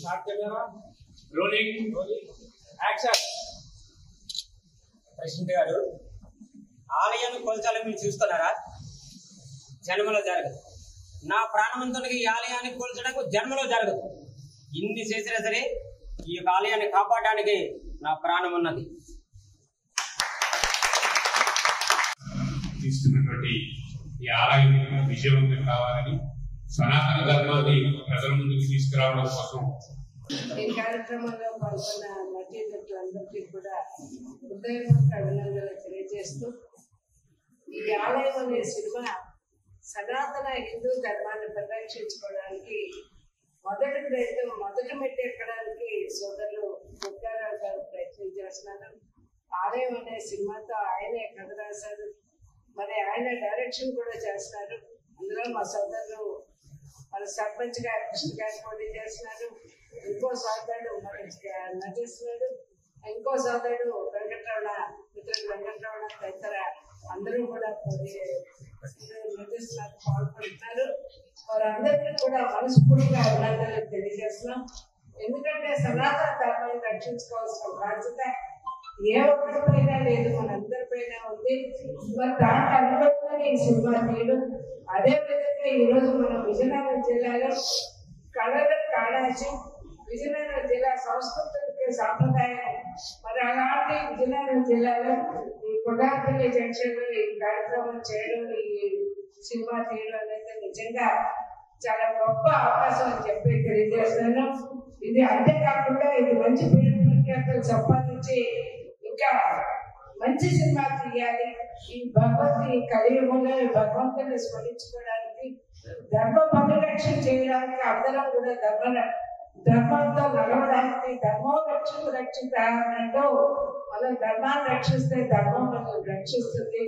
Start camera. Rolling. Action. President గారు, ఆలయాన్ని కొల్చాలని మీరు చూస్తున్నారా? జన్మలో జరగదు. నా ప్రాణవంతునికి ఈ ఆలయాన్ని కొల్చడానికి జన్మలో జరగదు. ఇన్ని చేసినా సరే ఈ ఆలయాన్ని కాపాడడానికి నా ప్రాణం ఉన్నది. తీసుకున్నటువంటి ఈ ఆలయం విజయవంతం కావాలని, సనాతన ధర్మాన్ని ప్రజల ముందుకు తీసుకురావడం కోసం ఈ కార్యక్రమంలో పాల్గొన్న నటీనటులందరికీ కూడా హృదయపూర్వక అభినందనలు తెలియజేస్తూ, ఈ ఆలయం అనే సినిమా సనాతన హిందూ ధర్మాన్ని పరిరక్షించుకోవడానికి మొదటి మెట్టు ఎక్కడానికి సోదరులు దుర్గారావు గారు ప్రయత్నం చేస్తున్నారు. ఆలయం అనే సినిమాతో ఆయనే కథ రాశారు, మరి ఆయన డైరెక్షన్ కూడా చేస్తున్నారు. అందులో మా సోదరులు మన సర్పంచ్ గారు కృష్ణ గారు పోటీ చేస్తున్నారు, ఇంకో సోదరుడు నటిస్తున్నాడు, ఇంకో సోదరుడు వెంకటరమణ, మిత్రుడు వెంకటరమణ తదితర అందరూ కూడా నటిస్తున్నారు, పాల్గొంటున్నారు. వారందరికీ కూడా మనస్ఫూర్తిగా అభినందనలు తెలియజేస్తున్నాం. ఎందుకంటే సనాతన ధర్మాన్ని రక్షించుకోవాల్సిన బాధ్యత ఏ ఒక్కరిపైనా లేదు, మనందరిపైన ఉంది. మరి దాంట్లో అనుభవంగానే ఈ సినిమా తీయడం. అదే విధంగా ఈరోజు మన విజయనగరం జిల్లాలో కళల కాళాచి, విజయనగరం జిల్లా సంస్కృతికి సాంప్రదాయం. మరి అలాంటి విజయనగరం జిల్లాలో ఈ కొడాపల్లి జంక్షన్ లో ఈ కార్యక్రమం చేయడం, ఈ సినిమా తీయడం అనేది నిజంగా చాలా గొప్ప అవకాశం అని చెప్పి తెలియజేస్తున్నాను. ఇది అంతేకాకుండా ఇది మంచి పేరు ప్రఖ్యాతులు సంపాదించి ఇంకా మంచి సినిమా తీయాలి. ఈ కలియుగంలో భగవంతుని స్మరించుకోవడానికి, ధర్మ పరిరక్షణ చేయడానికి, అందరం కూడా ధర్మంతో నడవడానికి, ధర్మం రక్షిత అన్నట్టు మనం ధర్మాన్ని రక్షిస్తే ధర్మం మనం రక్షిస్తుంది.